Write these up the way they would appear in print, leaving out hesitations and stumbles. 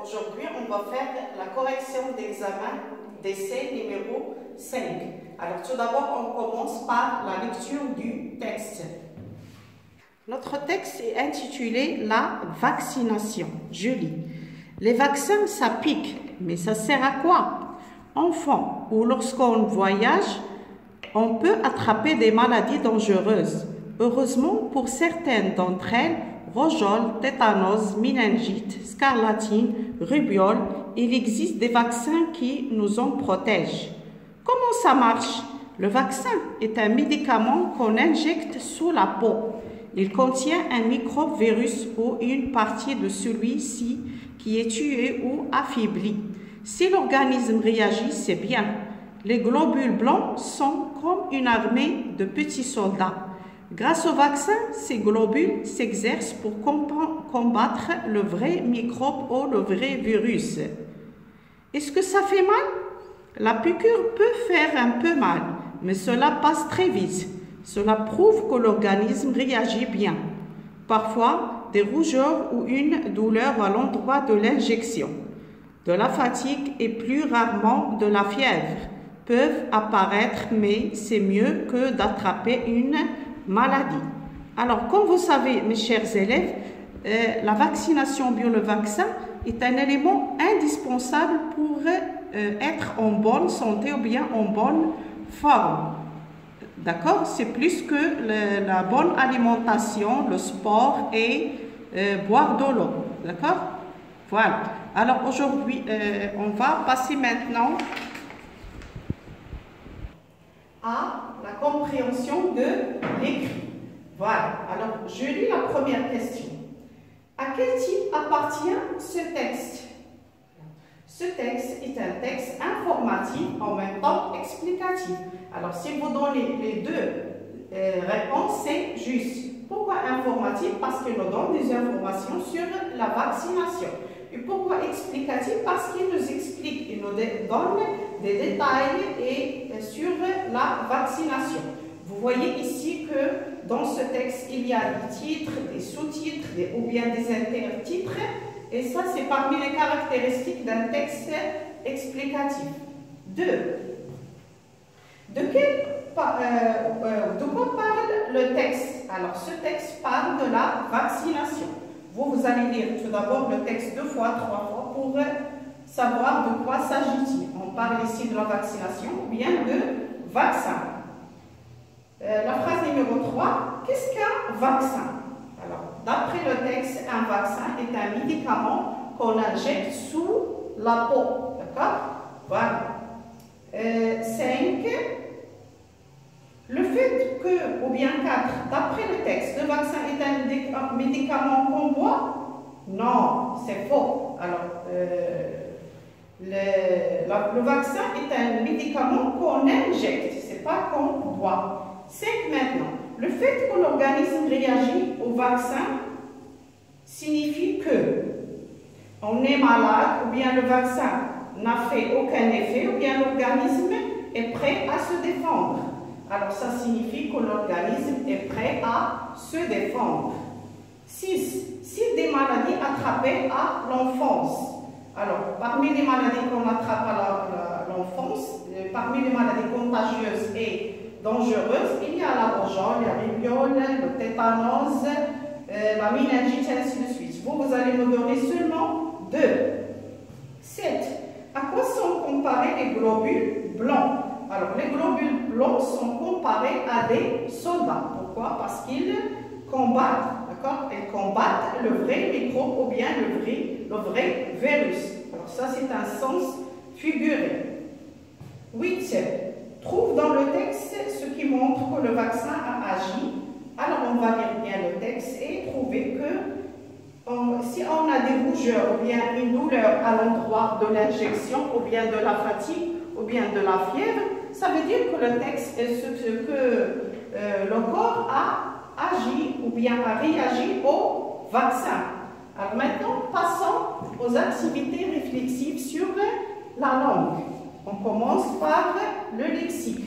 Aujourd'hui, on va faire la correction d'examen d'essai numéro 5. Alors, tout d'abord, on commence par la lecture du texte. Notre texte est intitulé « La vaccination ». Je lis. Les vaccins, ça pique, mais ça sert à quoi? Enfant, ou lorsqu'on voyage, on peut attraper des maladies dangereuses. Heureusement, pour certaines d'entre elles, rougeole, tétanos, méningite, scarlatine, rubéole, il existe des vaccins qui nous en protègent. Comment ça marche? Le vaccin est un médicament qu'on injecte sous la peau. Il contient un microbe virus ou une partie de celui-ci qui est tué ou affaibli. Si l'organisme réagit, c'est bien. Les globules blancs sont comme une armée de petits soldats. Grâce au vaccin, ces globules s'exercent pour combattre le vrai microbe ou le vrai virus. Est-ce que ça fait mal? La piqûre peut faire un peu mal, mais cela passe très vite. Cela prouve que l'organisme réagit bien. Parfois, des rougeurs ou une douleur à l'endroit de l'injection. De la fatigue et plus rarement de la fièvre peuvent apparaître, mais c'est mieux que d'attraper une maladie. Alors, comme vous savez, mes chers élèves, la vaccination bio, le vaccin, est un élément indispensable pour être en bonne santé ou bien en bonne forme. D'accord? C'est plus que la bonne alimentation, le sport et boire de l'eau. D'accord? Voilà. Alors, aujourd'hui, on va passer maintenant à la compréhension de l'écrit. Voilà. Alors, je lis la première question. À quel type appartient ce texte? Ce texte est un texte informatif, en même temps explicatif. Alors, si vous donnez les deux réponses, c'est juste. Pourquoi informatif? Parce qu'il nous donne des informations sur la vaccination. Et pourquoi explicatif? Parce qu'il nous explique, il nous donne des détails sur la vaccination. Vous voyez ici que dans ce texte, il y a des titres, des sous-titres ou bien des intertitres. Et ça, c'est parmi les caractéristiques d'un texte explicatif. 2. De quoi parle le texte? Alors, ce texte parle de la vaccination. Vous allez lire tout d'abord le texte 2 fois, 3 fois pour savoir de quoi s'agit-il. On parle ici de la vaccination ou bien de vaccin. La phrase numéro 3, qu'est-ce qu'un vaccin? Alors, d'après le texte, un vaccin est un médicament qu'on injecte sous la peau. D'accord? Voilà. 5. Le fait que, ou bien 4, d'après le texte, le vaccin est un médicament qu'on boit? Non, c'est faux. Alors, le vaccin est un médicament qu'on injecte, ce n'est pas qu'on boit. 5 maintenant. Le fait que l'organisme réagit au vaccin signifie que on est malade ou bien le vaccin n'a fait aucun effet ou bien l'organisme est prêt à se défendre. Alors ça signifie que l'organisme est prêt à se défendre. 6. Si des maladies attrapées à l'enfance. Alors parmi les maladies qu'on attrape à l'enfance, parmi les maladies contagieuses et dangereuses, il y a la rougeole, la rubéole, le tétanos, la méningite, et ainsi de suite. Vous allez me donner seulement 2. 7. À quoi sont comparés les globules blancs? Alors, les globules blancs sont comparés à des soldats. Pourquoi? Parce qu'ils combattent, d'accord? Ils combattent le vrai microbe ou bien le vrai virus. Alors, ça, c'est un sens figuré. 8. Trouve dans le texte ce qui montre que le vaccin a agi. Alors, on va lire bien le texte et trouver que si on a des rougeurs ou bien une douleur à l'endroit de l'injection ou bien de la fatigue ou bien de la fièvre, ça veut dire que le texte est ce que le corps a agi ou bien a réagi au vaccin. Alors maintenant, passons aux activités réflexives sur la langue. On commence par le lexique.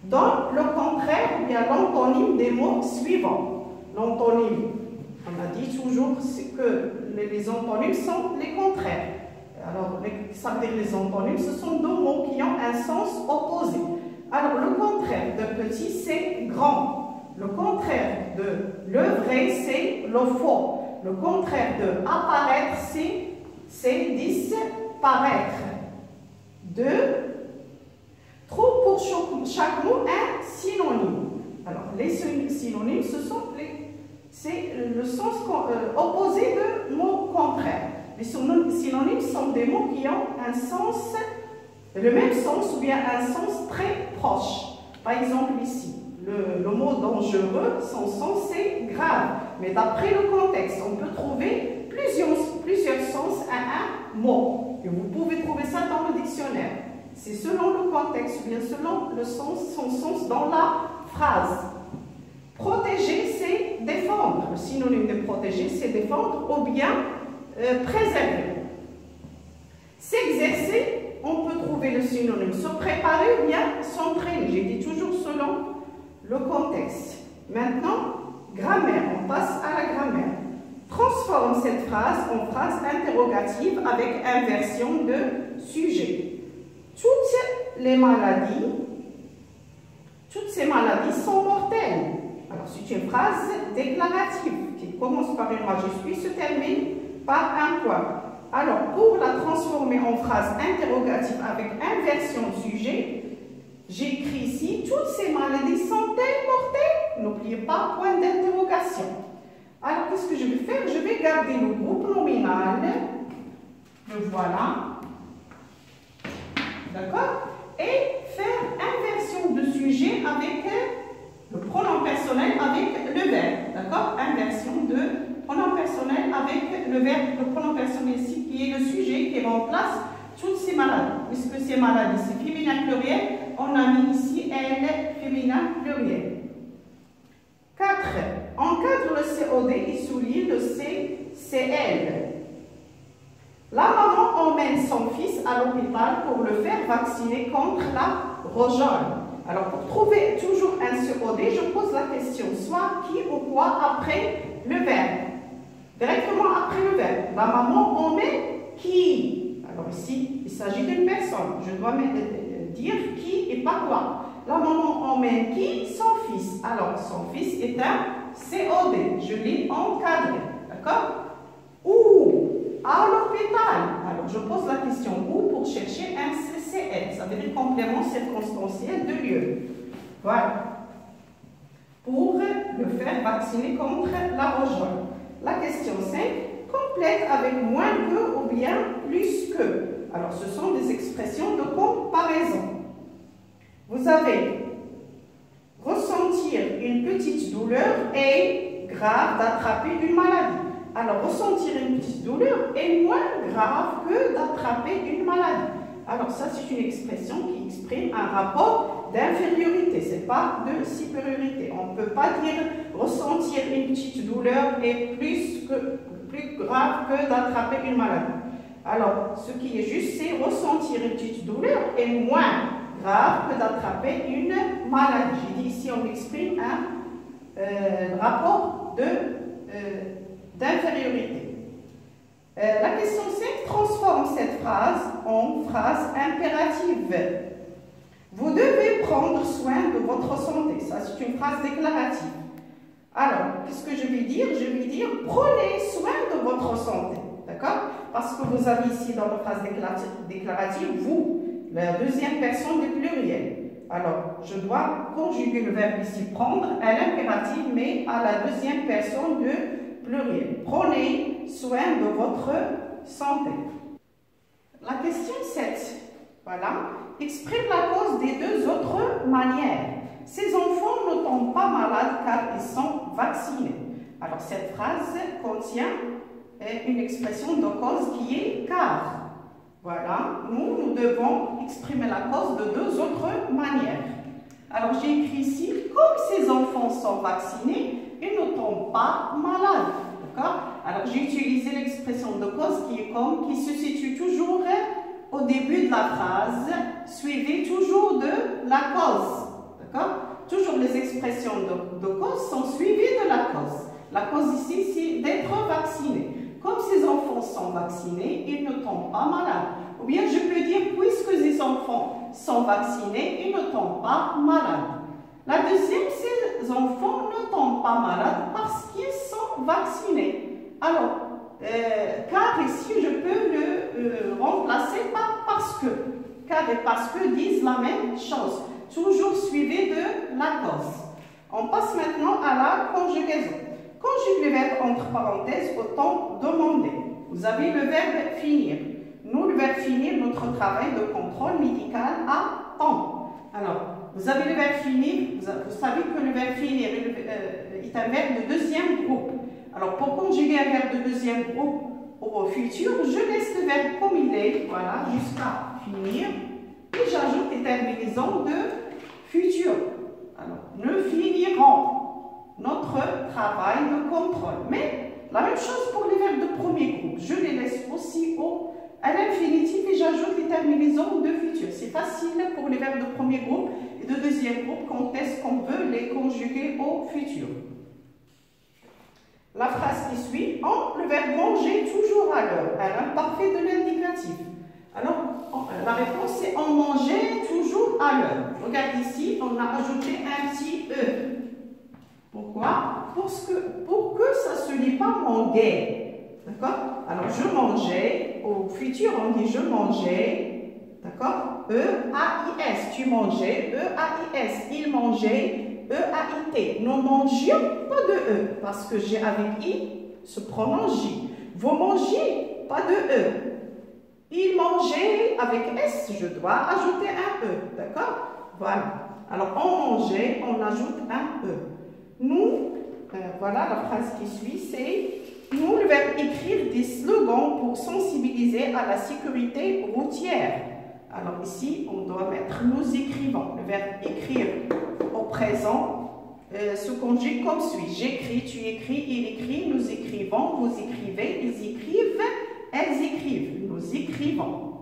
Donne le contraire ou bien l'antonyme des mots suivants. L'antonyme On a dit toujours que les antonymes sont les contraires. Alors, ça veut dire les antonymes, ce sont deux mots qui ont un sens opposé. Alors, le contraire de petit, c'est grand. Le contraire de le vrai, c'est le faux. Le contraire de apparaître, c'est disparaître. 2. Trouve pour chaque mot un synonyme. Alors, les synonymes, c'est le sens opposé de mots contraires. Les synonymes sont des mots qui ont un sens, le même sens ou bien un sens très proche. Par exemple, ici, le mot dangereux, son sens c'est grave. Mais d'après le contexte, on peut trouver plusieurs sens à un mot. Et vous pouvez trouver ça dans le dictionnaire. C'est selon le contexte ou bien selon son sens dans la phrase. Protéger, c'est défendre. Le synonyme de protéger, c'est défendre ou bien préserver. S'exercer, on peut trouver le synonyme se préparer ou bien s'entraîner. J'ai dit toujours selon le contexte. Maintenant, grammaire, on passe à la grammaire. Transforme cette phrase en phrase interrogative avec inversion de sujet. Toutes ces maladies sont mortelles. Alors, c'est une phrase déclarative qui commence par une majuscule, se termine par un point. Alors, pour la transformer en phrase interrogative avec inversion de sujet, j'écris ici, toutes ces maladies sont-elles mortelles? N'oubliez pas, point d'interrogation. Alors, qu'est-ce que je vais faire? Je vais garder le groupe nominal. Le voilà. D'accord? Et faire inversion de sujet avec le pronom personnel avec le verbe. D'accord? Inversion de pronom personnel avec le verbe, le pronom personnel ici qui est le sujet qui remplace toutes ces maladies. Puisque ces maladies, c'est féminin pluriel, on a mis ici elle féminin pluriel. 4. Encadre le COD et souligne le CL. La maman emmène son fils à l'hôpital pour le faire vacciner contre la rougeole. Alors, pour trouver toujours un COD, je pose la question, soit qui ou quoi après le verbe. Directement après le verbe. La maman emmène qui? Alors ici, il s'agit d'une personne. Je dois dire qui et pas quoi. La maman emmène qui? Son fils. Alors, son fils est un COD. Je l'ai encadré. D'accord? Où? À l'hôpital. Alors, je pose la question où pour chercher un CCL. Ça veut dire complément circonstanciel de lieu. Voilà. Pour le faire vacciner contre la rougeole. La question 5. Complète avec moins que ou bien plus que. Alors, ce sont des expressions de comparaison. Vous avez ressentir une petite douleur est grave d'attraper une maladie. Alors, ressentir une petite douleur est moins grave que d'attraper une maladie. Alors, ça, c'est une expression qui exprime un rapport d'infériorité. Ce n'est pas de supériorité. On ne peut pas dire ressentir une petite douleur est plus grave que d'attraper une maladie. Alors, ce qui est juste, c'est ressentir une petite douleur est moins grave que d'attraper une maladie. J'ai dit ici, on exprime un rapport d'infériorité. La question 5 transforme cette phrase en phrase impérative. Vous devez prendre soin de votre santé. Ça, c'est une phrase déclarative. Alors, qu'est-ce que je vais dire? Je vais dire prenez soin de votre santé. D'accord? Parce que vous avez ici dans la phrase déclarative, vous, la deuxième personne du pluriel. Alors, je dois conjuguer le verbe ici prendre à l'impératif, mais à la deuxième personne du pluriel. Prenez soin de votre santé. La question 7. Voilà. Exprime la cause des deux autres manières. Ces enfants ne tombent pas malades car ils sont vaccinés. Alors, cette phrase contient une expression de cause qui est car. Voilà, nous devons exprimer la cause de deux autres manières. Alors, j'ai écrit ici, comme ces enfants sont vaccinés, ils ne tombent pas malades. D'accord? Alors, j'ai utilisé l'expression de cause qui est comme, qui se situe toujours au début de la phrase, suivie toujours de la cause. D'accord? Toujours les expressions de cause sont suivies de la cause. La cause ici, c'est d'être vacciné. Comme ces enfants sont vaccinés, ils ne tombent pas malades. Ou bien je peux dire, puisque ces enfants sont vaccinés, ils ne tombent pas malades. La deuxième, ces enfants ne tombent pas malades parce qu'ils sont vaccinés. Alors, car ici, je peux le remplacer par parce que. Car et parce que disent la même chose. Toujours suivi de la cause. On passe maintenant à la conjugaison. Conjugue le verbe entre parenthèses au temps demandé. Vous avez le verbe finir. Nous, le verbe finir, notre travail de contrôle médical à temps. Alors, vous avez le verbe finir. Vous savez que le verbe finir est un verbe de deuxième groupe. Alors, pour conjuguer un verbe de deuxième groupe au futur, je laisse le verbe comme il est, voilà, jusqu'à finir. Et j'ajoute les terminaisons de futur. Alors, nous finirons notre travail de contrôle. Mais la même chose pour les verbes de premier groupe. Je les laisse aussi à l'infinitif et j'ajoute les terminaisons de futur. C'est facile pour les verbes de premier groupe et de deuxième groupe quand est-ce qu'on veut les conjuguer au futur. La phrase qui suit, le verbe manger toujours à l'heure, à l'imparfait de l'indicatif. Alors, la réponse c'est on mangeait toujours à l'heure. Regarde ici, on a ajouté un petit E. Pourquoi? Pour que ça ne se lit pas manguait. D'accord? Alors, je mangeais. Au futur, on dit je mangeais. D'accord? E-A-I-S. Tu mangeais. E-A-I-S. Il mangeait. E-A-I-T. Nous mangions pas de E. Parce que G avec I se prononce J. Vous mangez, pas de E. Il mangeait avec S. Je dois ajouter un E. D'accord? Voilà. Alors, on mangeait, on ajoute un E. Nous, voilà la phrase qui suit, c'est nous, le verbe écrire des slogans pour sensibiliser à la sécurité routière. Alors ici, on doit mettre nous écrivons. Le verbe écrire au présent se conjugue comme suit. J'écris, tu écris, il écrit, nous écrivons, vous écrivez, ils écrivent, elles écrivent, nous écrivons.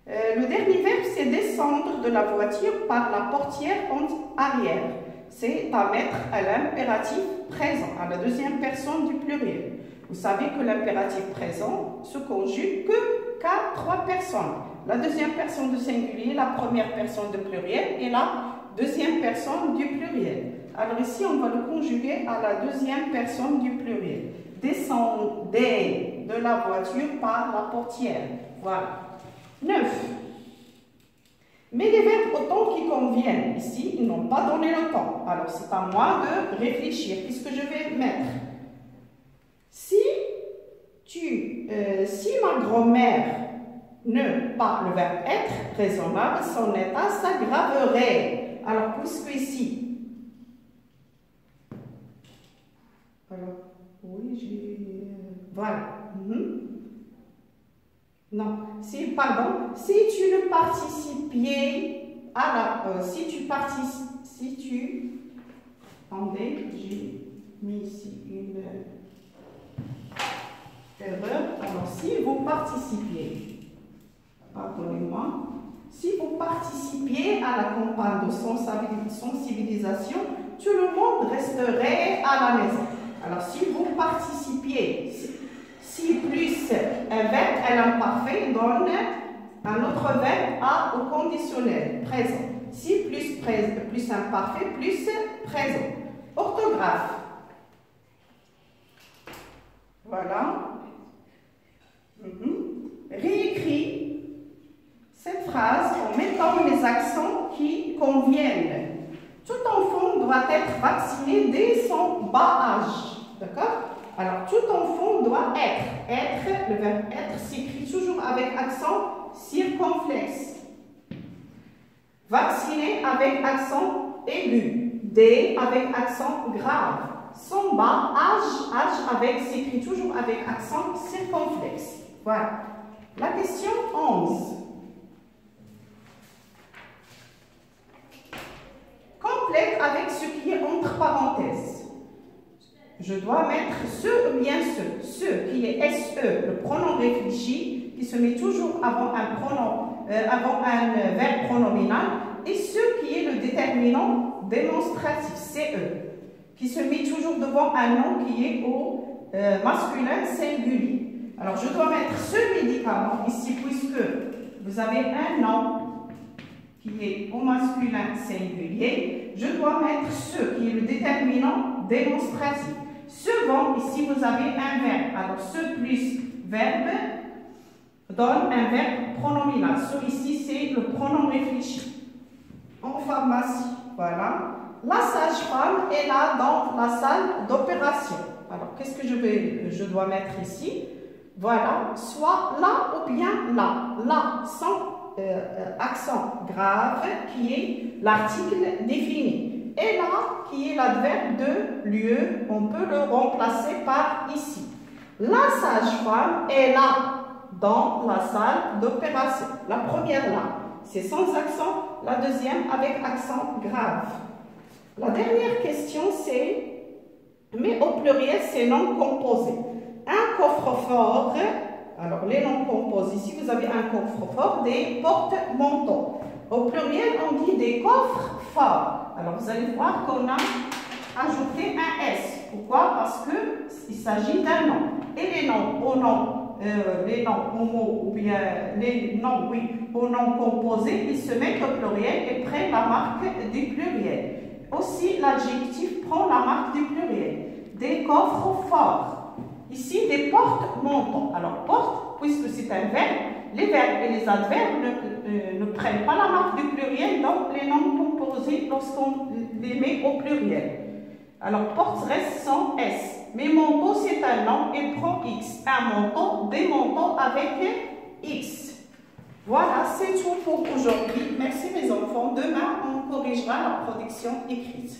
Le dernier verbe, c'est descendre de la voiture par la portière en arrière. C'est à mettre à l'impératif présent, à la deuxième personne du pluriel. Vous savez que l'impératif présent se conjugue qu'à 3 personnes. La deuxième personne du singulier, la première personne du pluriel et la deuxième personne du pluriel. Alors ici, on va le conjuguer à la deuxième personne du pluriel. Descendez de la voiture par la portière. Voilà. 9. Mais les verbes au temps qui conviennent, ici, ils n'ont pas donné le temps. Alors, c'est à moi de réfléchir. Qu'est-ce que je vais mettre? Si ma grand-mère ne pas le verbe être raisonnable, son état s'aggraverait. Alors, puisque ici, alors, oui, j'ai... Voilà. Non, si tu ne participiez à la... Attendez, j'ai mis ici une erreur. Alors, si vous participiez, pardonnez-moi, si vous participiez à la campagne de sensibilisation, tout le monde resterait à la maison. Alors, si vous participiez... Si plus un verbe à l'imparfait donne un autre verbe au conditionnel, présent. Si plus imparfait, plus présent. Orthographe. Voilà. Réécris cette phrase en mettant les accents qui conviennent. Tout enfant doit être vacciné dès son bas âge. D'accord? Alors, tout enfant doit être. Être, le verbe être s'écrit toujours avec accent circonflexe. Vacciné avec accent aigu. D avec accent grave. Son bas, âge s'écrit toujours avec accent circonflexe. Voilà. La question 11. Complète avec ce qui est entre parenthèses. Je dois mettre ce ou bien ce. Ce qui est SE, le pronom réfléchi, qui se met toujours avant un verbe pronominal, et ce qui est le déterminant démonstratif, CE. qui se met toujours devant un nom qui est au masculin singulier. Alors, je dois mettre ce médicament ici, puisque vous avez un nom qui est au masculin singulier. Je dois mettre ce qui est le déterminant démonstratif. Second, ici, vous avez un verbe. Alors, ce plus verbe donne un verbe pronominal. Ce ici, c'est le pronom réfléchi. En pharmacie, voilà. La sage-femme est là dans la salle d'opération. Alors, qu'est-ce que je dois mettre ici? Voilà, soit là ou bien là. Là, sans accent grave, qui est l'article défini. Et là, qui est l'adverbe de lieu, on peut le remplacer par ici. La sage-femme est là dans la salle d'opération. La première là, c'est sans accent. La deuxième avec accent grave. La dernière question, c'est, mais au pluriel, c'est non composé. Un coffre-fort, alors les noms composés, ici vous avez un coffre-fort, des porte-manteaux. Au pluriel, on dit des coffres forts. Alors vous allez voir qu'on a ajouté un S. Pourquoi? Parce qu'il s'agit d'un nom. Et les noms au nom, les noms au mot, ou bien les noms, oui, au nom composé, ils se mettent au pluriel et prennent la marque du pluriel. Aussi, l'adjectif prend la marque du pluriel. Des coffres forts. Ici, des porte-manteaux. Alors, porte, puisque c'est un verbe, les verbes et les adverbes ne prennent pas la marque du pluriel, donc les noms composés lorsqu'on les met au pluriel. Alors, porte reste sans S. Mais manteau, c'est un nom et prend X. Un manteau, des manteaux avec X. Voilà, c'est tout pour aujourd'hui. Merci mes enfants. Demain, on corrigera la production écrite.